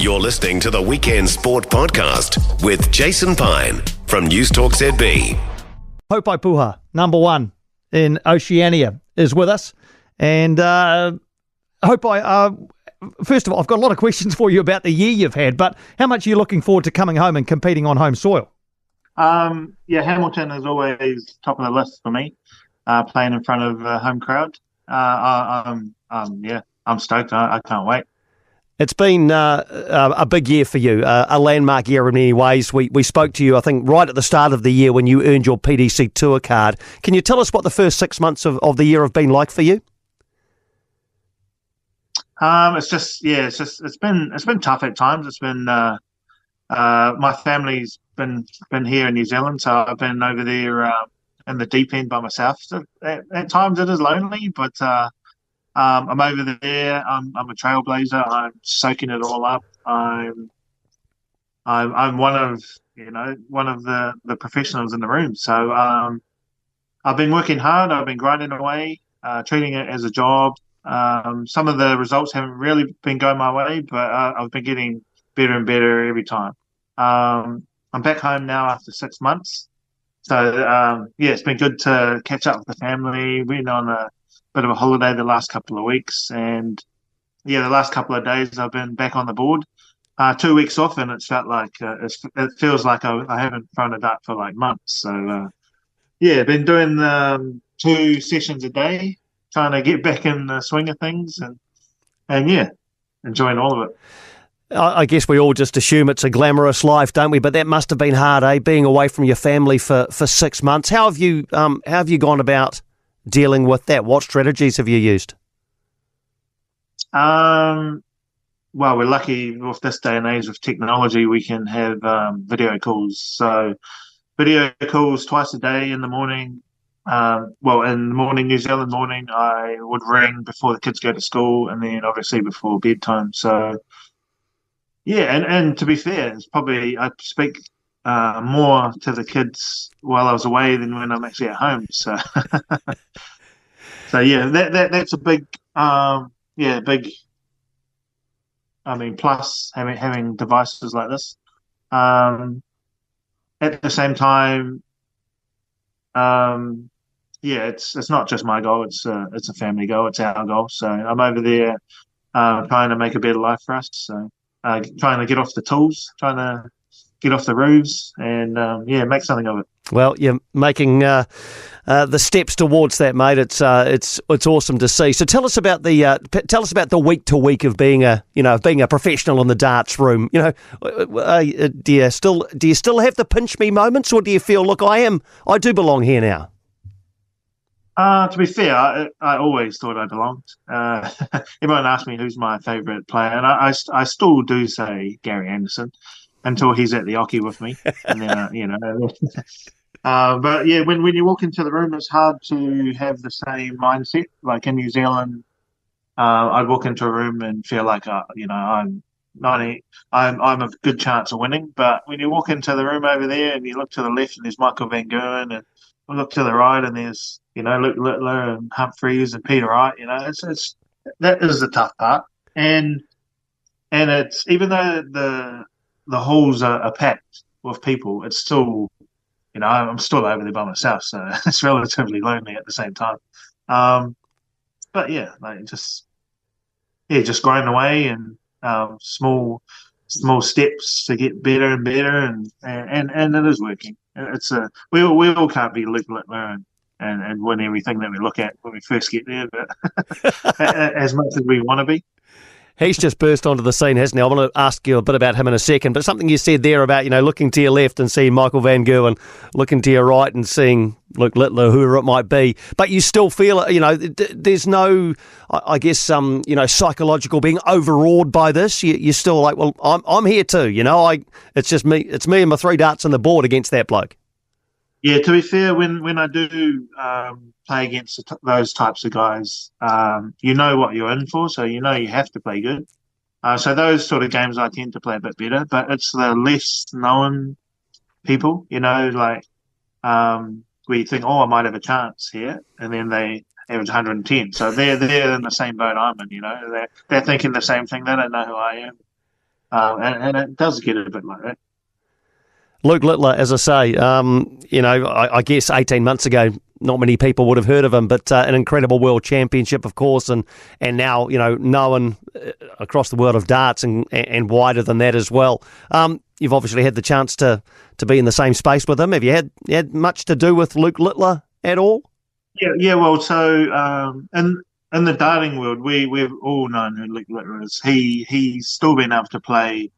You're listening to the Weekend Sport Podcast with Jason Pine from News Talk ZB. Haupai Puha, number one in Oceania, is with us. And Haupai, first of all, I've got a lot of questions for you about the year you've had, but how much are you looking forward to coming home and competing on home soil? Hamilton is always top of the list for me, playing in front of a home crowd. I'm stoked. I can't wait. It's been a big year for you, a landmark year in many ways. We spoke to you, I think, right at the start of the year when you earned your PDC Tour card. Can you tell us what the first 6 months of the year have been like for you? It's been tough at times. It's been my family's been here in New Zealand, so I've been over there in the deep end by myself. So at times it is lonely, but I'm over there. I'm a trailblazer. I'm soaking it all up. I'm one of the professionals in the room. So I've been working hard. I've been grinding away, treating it as a job. Some of the results haven't really been going my way, but I've been getting better and better every time. I'm back home now after 6 months. So it's been good to catch up with the family. We've been on a bit of a holiday the last couple of weeks, and the last couple of days I've been back on the board. 2 weeks off, and it's felt like it feels like I haven't thrown a dart for like months. So been doing 2 sessions a day, trying to get back in the swing of things, and enjoying all of it. I guess we all just assume it's a glamorous life, don't we? But that must have been hard, being away from your family for 6 months. How have you gone about dealing with that? What strategies have you used? Well, we're lucky with this day and age of technology, we can have video calls. So video calls twice a day in the morning. In the morning, New Zealand morning, I would ring before the kids go to school, and then obviously before bedtime. So and to be fair, it's probably I speak more to the kids while I was away than when I'm actually at home. So that's a big plus having devices like this. At the same time, it's not just my goal. It's a family goal. It's our goal. So I'm over there trying to make a better life for us. So trying to get off the tools, trying to get off the roofs, and make something of it. Well, you're making the steps towards that, mate. It's awesome to see. So tell us about the week to week of being a professional in the darts room. Do you still have the pinch me moments, or do you feel, look, I do belong here now? To be fair, I always thought I belonged. Everyone asked me who's my favourite player, and I still do say Gary Anderson until he's at the Oki with me, and then But when you walk into the room, it's hard to have the same mindset. Like in New Zealand, I'd walk into a room and feel like I'm a good chance of winning. But when you walk into the room over there and you look to the left and there's Michael Van Gerwen, and I look to the right and there's Luke Littler and Humphreys and Peter Wright, that is the tough part. And it's, even though the halls are packed with people, it's still, I'm still over there by myself, so it's relatively lonely at the same time. Just grinding away and small steps to get better and better, and it is working. We all can't be Luke Littler and win everything that we look at when we first get there, but as much as we want to be. He's just burst onto the scene, hasn't he? I want to ask you a bit about him in a second, but something you said there about, looking to your left and seeing Michael Van Gerwen, looking to your right and seeing Luke Littler, whoever it might be, but you still feel, there's no, I guess, psychological being overawed by this. You're still like, well, I'm here too, it's just me, and my 3 darts on the board against that bloke. Yeah, to be fair, when I do play against those types of guys, you know what you're in for, so you have to play good. So those sort of games I tend to play a bit better, but it's the less known people, where you think, I might have a chance here, and then they average 110. So they're in the same boat I'm in, they're thinking the same thing. They don't know who I am. and it does get a bit like that. Luke Littler, as I say, I guess 18 months ago, not many people would have heard of him, but an incredible world championship, of course, and now, known across the world of darts and wider than that as well. You've obviously had the chance to be in the same space with him. Have you had much to do with Luke Littler at all? Yeah. Well, so in the darting world, we've all known who Luke Littler is. He's still been able to play.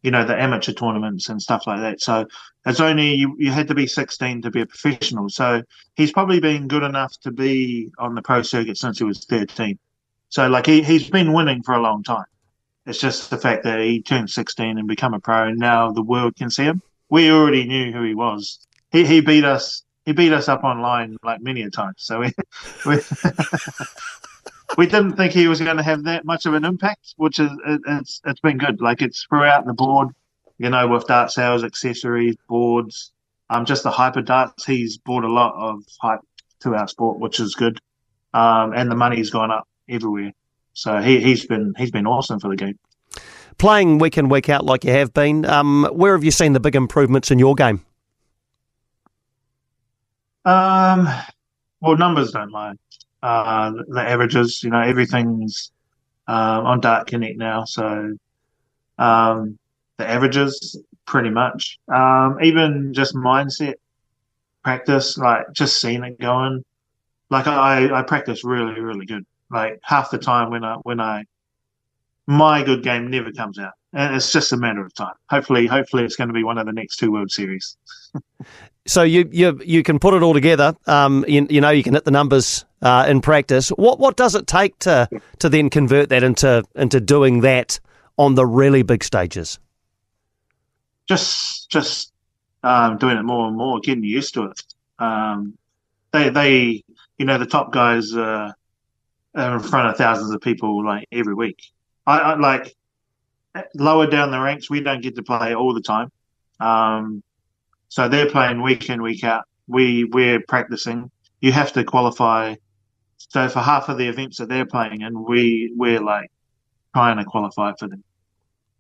The amateur tournaments and stuff like that. So it's only you had to be 16 to be a professional. So he's probably been good enough to be on the pro circuit since he was 13. So like he's been winning for a long time. It's just the fact that he turned 16 and become a pro, and now the world can see him. We already knew who he was. He beat us. He beat us up online like many a time. So we we didn't think he was going to have that much of an impact, which is it's been good. Like it's throughout the board, with dart sales, accessories, boards, just the hyper darts. He's brought a lot of hype to our sport, which is good. And the money's gone up everywhere. So he's been awesome for the game. Playing week in, week out like you have been, where have you seen the big improvements in your game? Well, numbers don't lie. The averages, everything's on Dart Connect now. So the averages, pretty much. Even just mindset practice, like just seeing it going. Like I practice really, really good. Like half the time my good game never comes out, and it's just a matter of time. Hopefully it's going to be one of the next two World Series. So you can put it all together. You can hit the numbers in practice. What does it take to then convert that into doing that on the really big stages? Just doing it more and more, getting used to it. They the top guys are in front of thousands of people like every week. I like lower down the ranks. We don't get to play all the time. So they're playing week in, week out. We're practicing. You have to qualify. So for half of the events that they're playing in, we're like trying to qualify for them.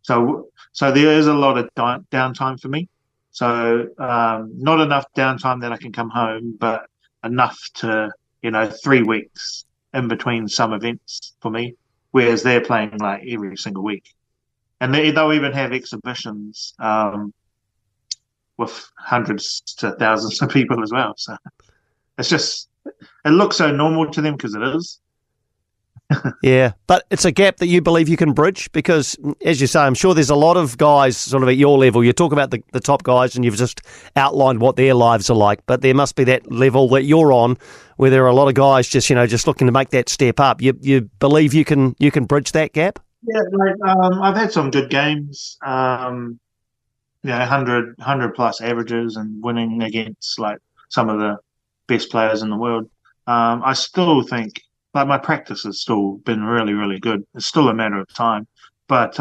So there is a lot of downtime for me. So not enough downtime that I can come home, but enough to 3 weeks in between some events for me. Whereas they're playing like every single week, and they'll even have exhibitions. With hundreds to thousands of people as well. So it looks so normal to them because it is. Yeah, but it's a gap that you believe you can bridge because, as you say, I'm sure there's a lot of guys sort of at your level. You talk about the top guys and you've just outlined what their lives are like, but there must be that level that you're on where there are a lot of guys just looking to make that step up. You believe you can bridge that gap? Yeah, I've had some good games. 100 plus averages and winning against like some of the best players in the world. I still think like my practice has still been really, really good. It's still a matter of time, but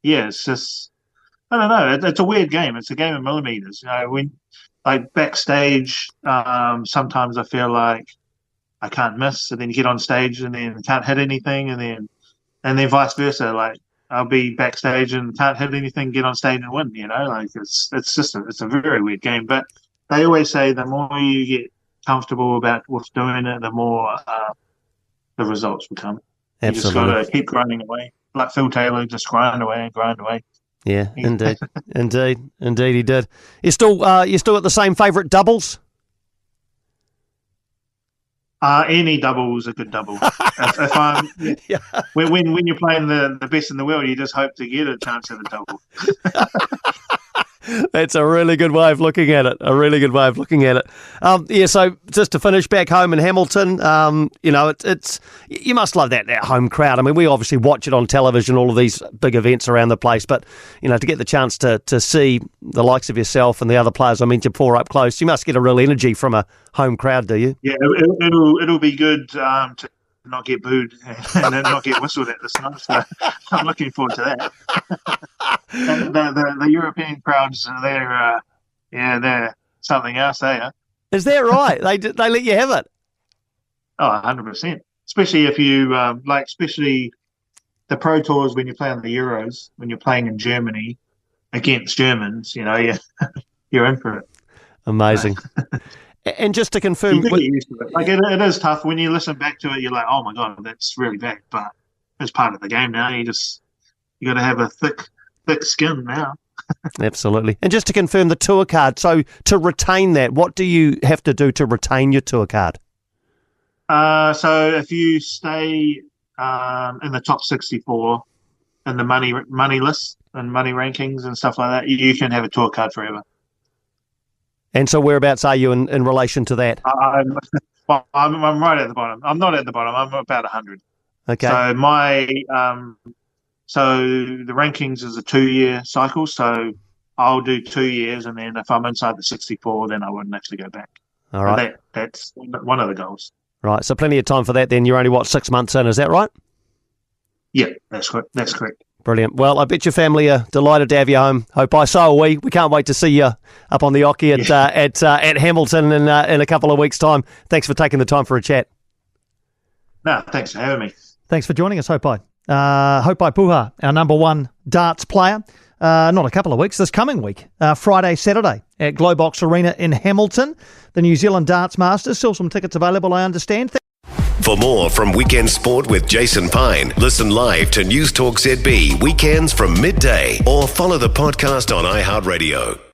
it's just I don't know. It's a weird game. It's a game of millimeters. When like backstage, sometimes I feel like I can't miss, and then you get on stage and then can't hit anything, and then vice versa. Like I'll be backstage and can't hit anything, get on stage and win. Like it's a very weird game. But they always say the more you get comfortable with doing it, the more the results will come. Absolutely. You just got to keep grinding away, like Phil Taylor, just grind away and grind away. Yeah, indeed, indeed, he did. You still at the same favourite doubles? Any double is a good double. if I'm when you're playing the best in the world, you just hope to get a chance at a double. That's a really good way of looking at it. So just to finish back home in Hamilton, it's you must love that home crowd. I mean, we obviously watch it on television, all of these big events around the place, but to get the chance to see the likes of yourself and the other players I mentioned before up close, you must get a real energy from a home crowd, do you? Yeah, it'll be good to not get booed and then not get whistled at this time. So I'm looking forward to that. the European crowds, they're something else, Is that right? They let you have it? Oh, 100%. Especially if you especially the Pro Tours, when you play on the Euros, when you're playing in Germany against Germans, you're in for it. Amazing. And just to confirm, you do get used to it. Like it is tough when you listen back to it. You're like, oh my god, that's really bad. But it's part of the game now. You got to have a thick skin now. Absolutely. And just to confirm the tour card, so to retain that, what do you have to do to retain your tour card? So if you stay in the top 64 in the money list and money rankings and stuff like that, you can have a tour card forever. And so whereabouts are you in relation to that? I'm right at the bottom. I'm not at the bottom. I'm about 100. Okay. So so the rankings is a 2-year cycle. So I'll do 2 years, and then if I'm inside the 64, then I wouldn't actually go back. All right. That's one of the goals. Right. So plenty of time for that then. You're only, 6 months in, is that right? Yeah, that's correct. Brilliant. Well, I bet your family are delighted to have you home. Haupai, so are we. We can't wait to see you up on the Oki at Hamilton in a couple of weeks' time. Thanks for taking the time for a chat. No, thanks for having me. Thanks for joining us, Haupai. Haupai Puha, our number one darts player. Not a couple of weeks, this coming week, Friday, Saturday at Globox Arena in Hamilton. The New Zealand Darts Masters. Still some tickets available, I understand. For more from Weekend Sport with Jason Pine, listen live to News Talk ZB weekends from midday or follow the podcast on iHeartRadio.